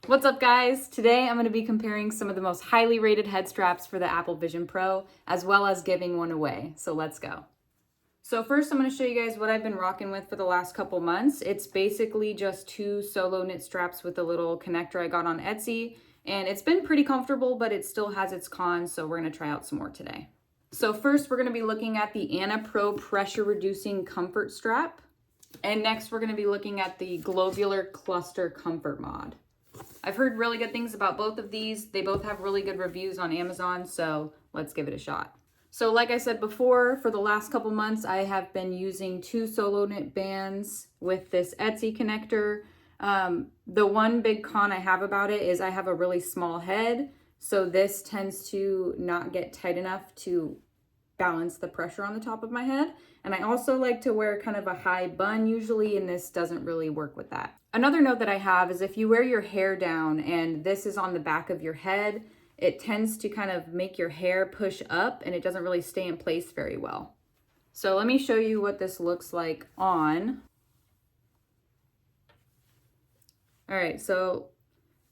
What's up, guys? Today I'm going to be comparing some of the most highly rated head straps for the Apple Vision Pro, as well as giving one away. So let's go. So first I'm going to show you guys what I've been rocking with for the last couple months. It's basically just two solo knit straps with a little connector I got on Etsy, and it's been pretty comfortable, but it still has its cons, so we're going to try out some more today. So first we're going to be looking at the Annapro pressure reducing comfort strap, and next we're going to be looking at the Globular cluster comfort mod. I've heard really good things about both of these. They both have really good reviews on Amazon, so let's give it a shot. So like I said before, for the last couple months, I have been using two solo knit bands with this Etsy connector. The one big con I have about it is I have a really small head, so this tends to not get tight enough to balance the pressure on the top of my head. And I also like to wear kind of a high bun usually, and this doesn't really work with that. Another note that I have is if you wear your hair down and this is on the back of your head, it tends to kind of make your hair push up and it doesn't really stay in place very well. So let me show you what this looks like on. All right, so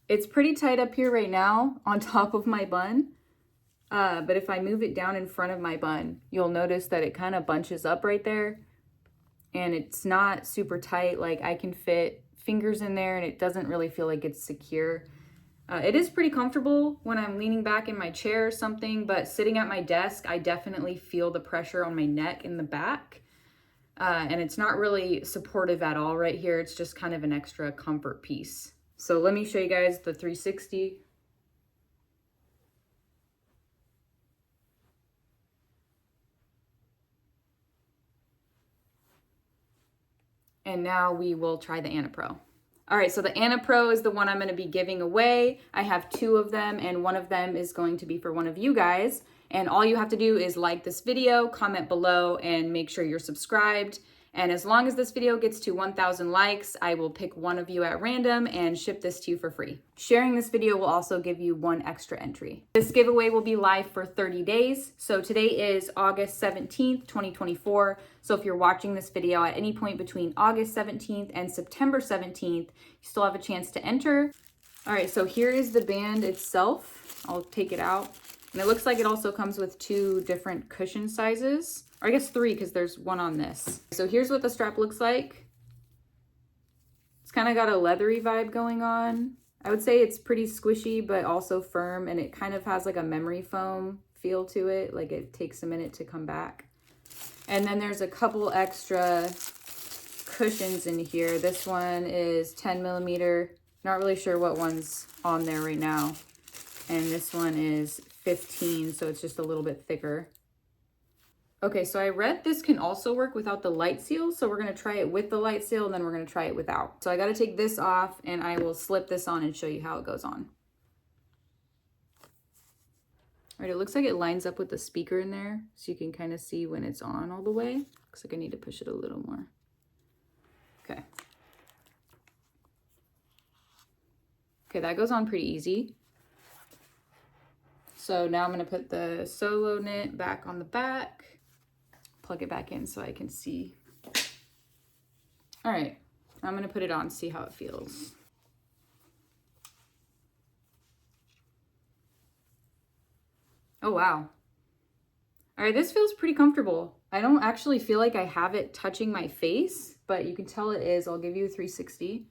it's pretty tight up here right now on top of my bun. But if I move it down in front of my bun, you'll notice that it kind of bunches up right there. And it's not super tight, like I can fit fingers in there and it doesn't really feel like it's secure. It is pretty comfortable when I'm leaning back in my chair or something, but sitting at my desk, I definitely feel the pressure on my neck in the back. And it's not really supportive at all right here. It's just kind of an extra comfort piece. So let me show you guys the 360. And now we will try the Annapro. All right, so the Annapro is the one I'm going to be giving away. I have two of them, and one of them is going to be for one of you guys. And all you have to do is like this video, comment below, and make sure you're subscribed. And as long as this video gets to 1,000 likes, I will pick one of you at random and ship this to you for free. Sharing this video will also give you one extra entry. This giveaway will be live for 30 days. So today is August 17th, 2024. So if you're watching this video at any point between August 17th and September 17th, you still have a chance to enter. All right, so here is the band itself. I'll take it out. And it looks like it also comes with two different cushion sizes. Or I guess three, because there's one on this. So here's what the strap looks like. It's kind of got a leathery vibe going on. I would say it's pretty squishy, but also firm. And it kind of has like a memory foam feel to it. Like it takes a minute to come back. And then there's a couple extra cushions in here. This one is 10 millimeter. Not really sure what one's on there right now. And this one is 15, so it's just a little bit thicker. Okay, so I read this can also work without the light seal, so we're gonna try it with the light seal and then we're gonna try it without. So I gotta take this off and I will slip this on and show you how it goes on. All right, it looks like it lines up with the speaker in there, so you can kind of see when it's on all the way. Looks like I need to push it a little more. Okay. Okay, that goes on pretty easy. So now I'm gonna put the solo knit back on the back, plug it back in so I can see. All right, I'm gonna put it on, see how it feels. Oh, wow. All right, this feels pretty comfortable. I don't actually feel like I have it touching my face, but you can tell it is. I'll give you a 360.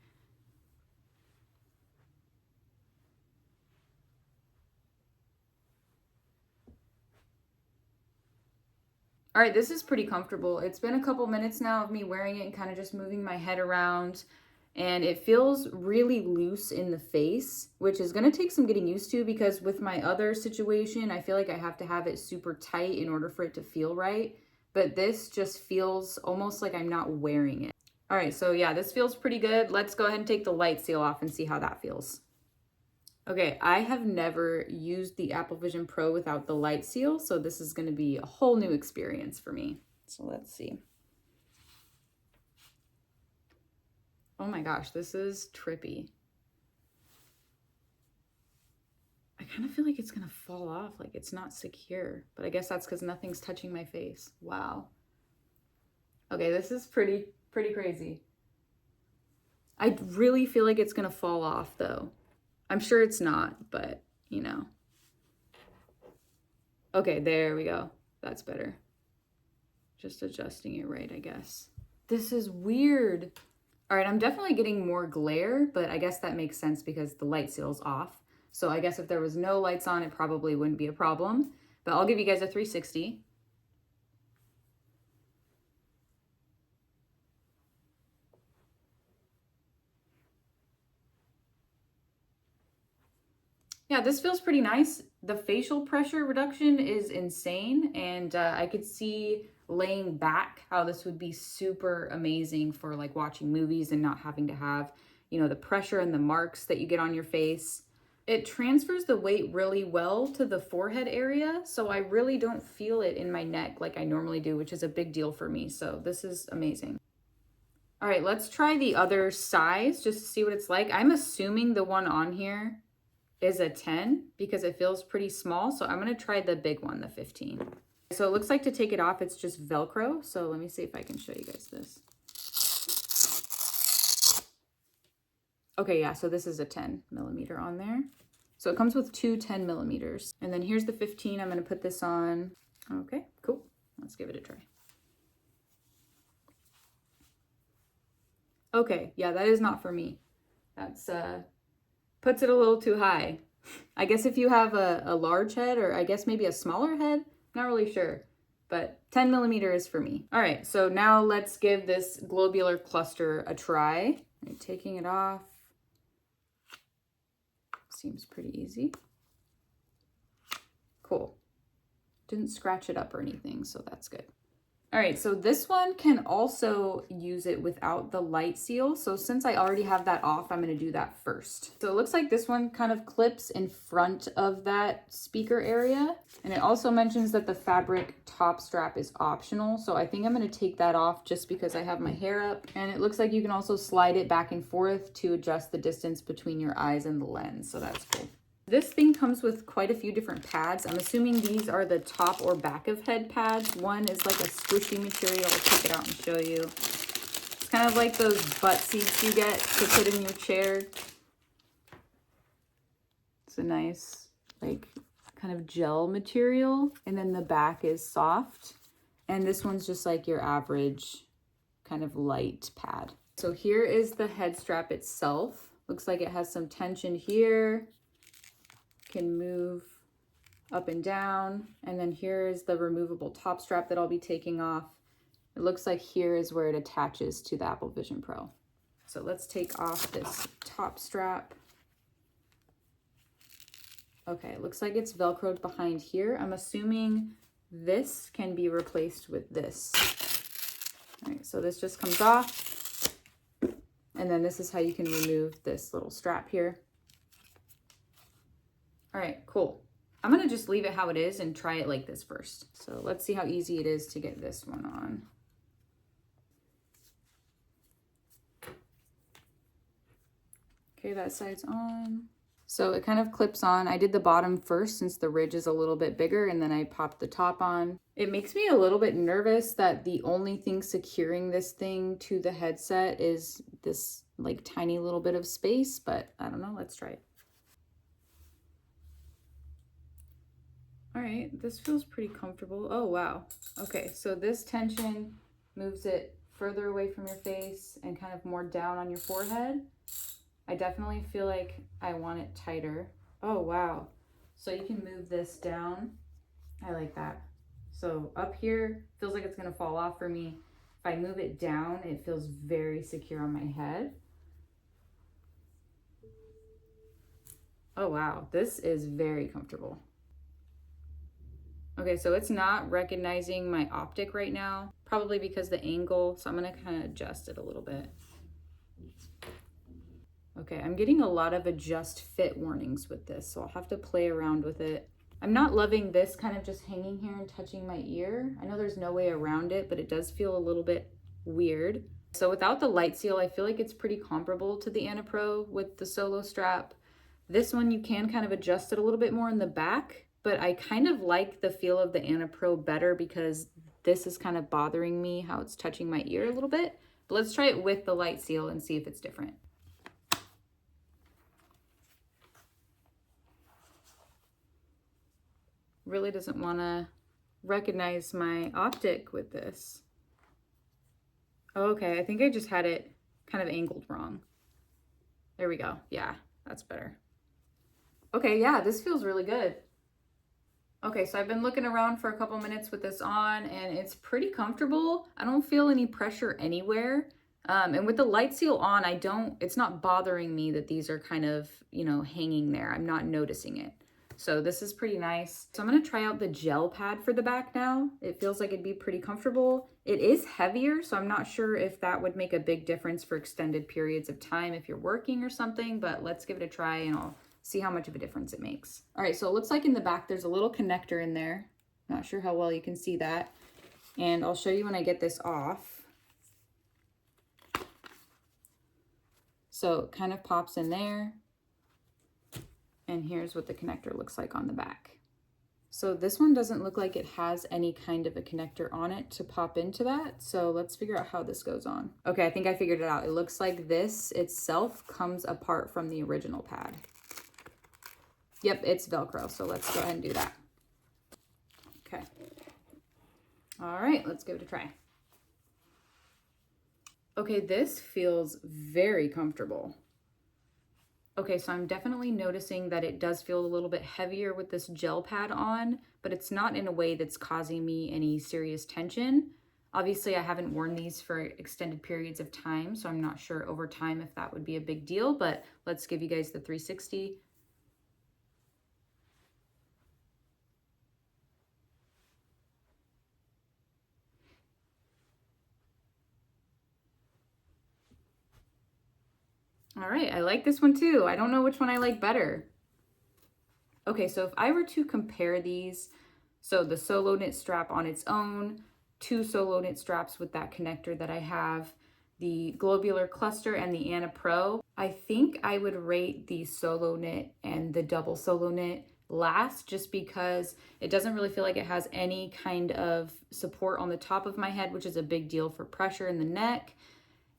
All right, this is pretty comfortable. It's been a couple minutes now of me wearing it and kind of just moving my head around, and it feels really loose in the face, which is gonna take some getting used to because with my other situation, I feel like I have to have it super tight in order for it to feel right. But this just feels almost like I'm not wearing it. All right, so yeah, this feels pretty good. Let's go ahead and take the light seal off and see how that feels. Okay, I have never used the Apple Vision Pro without the light seal, so this is going to be a whole new experience for me. So let's see. Oh my gosh, this is trippy. I kind of feel like it's going to fall off, like it's not secure, but I guess that's because nothing's touching my face. Wow. Okay, this is pretty crazy. I really feel like it's going to fall off though. I'm sure it's not, but you know. Okay, there we go. That's better. Just adjusting it right, I guess. This is weird. All right, I'm definitely getting more glare, but I guess that makes sense because the light seal's off. So I guess if there was no lights on, it probably wouldn't be a problem. But I'll give you guys a 360. Yeah, this feels pretty nice. The facial pressure reduction is insane, and I could see laying back how this would be super amazing for like watching movies and not having to have, you know, the pressure and the marks that you get on your face. It transfers the weight really well to the forehead area, so I really don't feel it in my neck like I normally do, which is a big deal for me. So this is amazing. All right, let's try the other size just to see what it's like. I'm assuming the one on here is a 10 because it feels pretty small. So I'm gonna try the big one, the 15. So it looks like to take it off, it's just Velcro. So let me see if I can show you guys this. Okay, yeah, so this is a 10 millimeter on there. So it comes with two 10 millimeters. And then here's the 15, I'm gonna put this on. Okay, cool, let's give it a try. Okay, yeah, that is not for me. That's, puts it a little too high. I guess if you have a large head, or I guess maybe a smaller head, not really sure, but 10 millimeter is for me. All right, so now let's give this globular cluster a try. Right, taking it off. Seems pretty easy. Cool. Didn't scratch it up or anything, so that's good. All right, so this one can also use it without the light seal. So since I already have that off, I'm gonna do that first. So it looks like this one kind of clips in front of that speaker area. And it also mentions that the fabric top strap is optional. So I think I'm gonna take that off just because I have my hair up. And it looks like you can also slide it back and forth to adjust the distance between your eyes and the lens. So that's cool. This thing comes with quite a few different pads. I'm assuming these are the top or back of head pads. One is like a squishy material. I'll take it out and show you. It's kind of like those butt seats you get to put in your chair. It's a nice, like, kind of gel material. And then the back is soft. And this one's just like your average kind of light pad. So here is the head strap itself. Looks like it has some tension here. Can move up and down. And then here is the removable top strap that I'll be taking off. It looks like here is where it attaches to the Apple Vision Pro. So let's take off this top strap. Okay, it looks like it's Velcroed behind here. I'm assuming this can be replaced with this. All right, so this just comes off. And then this is how you can remove this little strap here. All right, cool. I'm gonna just leave it how it is and try it like this first. So let's see how easy it is to get this one on. Okay, that side's on. So it kind of clips on. I did the bottom first since the ridge is a little bit bigger, and then I popped the top on. It makes me a little bit nervous that the only thing securing this thing to the headset is this like tiny little bit of space, but I don't know, let's try it. All right, this feels pretty comfortable. Oh, wow. Okay, so this tension moves it further away from your face and kind of more down on your forehead. I definitely feel like I want it tighter. Oh, wow. So you can move this down. I like that. So up here, feels like it's gonna fall off for me. If I move it down, it feels very secure on my head. Oh, wow. This is very comfortable. Okay, so it's not recognizing my optic right now, probably because the angle, so I'm gonna kind of adjust it a little bit. Okay, I'm getting a lot of adjust fit warnings with this, so I'll have to play around with it. I'm not loving this kind of just hanging here and touching my ear. I know there's no way around it, but it does feel a little bit weird. So without the light seal, I feel like it's pretty comparable to the Annapro with the solo strap. This one, you can kind of adjust it a little bit more in the back, but I kind of like the feel of the Annapro better because this is kind of bothering me how it's touching my ear a little bit. But let's try it with the light seal and see if it's different. really doesn't want to recognize my optic with this. Okay, I think I just had it kind of angled wrong. There we go. Yeah, that's better. Okay, yeah, this feels really good. Okay, so I've been looking around for a couple minutes with this on, and it's pretty comfortable. I don't feel any pressure anywhere. And with the light seal on, it's not bothering me that these are kind of, you know, hanging there. I'm not noticing it. So this is pretty nice. So I'm gonna try out the gel pad for the back now. It feels like it'd be pretty comfortable. It is heavier, so I'm not sure if that would make a big difference for extended periods of time if you're working or something, but let's give it a try and I'll see how much of a difference it makes. All right, so it looks like in the back there's a little connector in there. Not sure how well you can see that. And I'll show you when I get this off. So it kind of pops in there. And here's what the connector looks like on the back. So this one doesn't look like it has any kind of a connector on it to pop into that. So let's figure out how this goes on. Okay, I think I figured it out. It looks like this itself comes apart from the original pad. Yep, it's Velcro. So let's go ahead and do that. Okay. All right, let's give it a try. Okay, this feels very comfortable. Okay, so I'm definitely noticing that it does feel a little bit heavier with this gel pad on, but it's not in a way that's causing me any serious tension. Obviously, I haven't worn these for extended periods of time, so I'm not sure over time if that would be a big deal, but let's give you guys the 360. All right, I like this one too. I don't know which one I like better. Okay, so if I were to compare these, so the solo knit strap on its own, 2 solo knit straps with that connector that I have, the Globular cluster and the Annapro, I think I would rate the solo knit and the double solo knit last, just because it doesn't really feel like it has any kind of support on the top of my head, which is a big deal for pressure in the neck.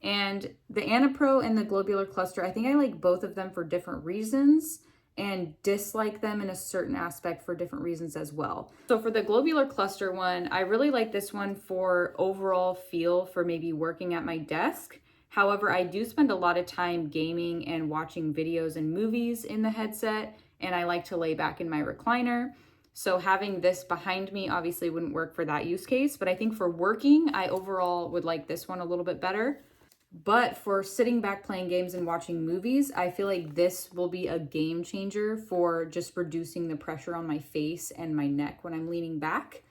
And the Annapro and the Globular cluster, I think I like both of them for different reasons and dislike them in a certain aspect for different reasons as well. So for the Globular cluster one, I really like this one for overall feel for maybe working at my desk. However, I do spend a lot of time gaming and watching videos and movies in the headset, and I like to lay back in my recliner. So having this behind me obviously wouldn't work for that use case, but I think for working, I overall would like this one a little bit better. But for sitting back playing games and watching movies, I feel like this will be a game changer for just reducing the pressure on my face and my neck when I'm leaning back.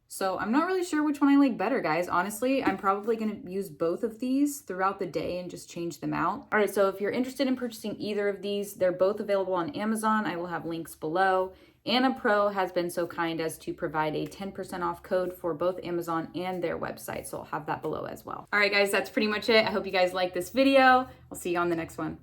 So I'm not really sure which one I like better, guys. Honestly, I'm probably going to use both of these throughout the day and just change them out. All right, so if you're interested in purchasing either of these, they're both available on Amazon. I will have links below. Annapro has been so kind as to provide a 10% off code for both Amazon and their website, so I'll have that below as well. All right, guys, that's pretty much it. I hope you guys like this video. I'll see you on the next one.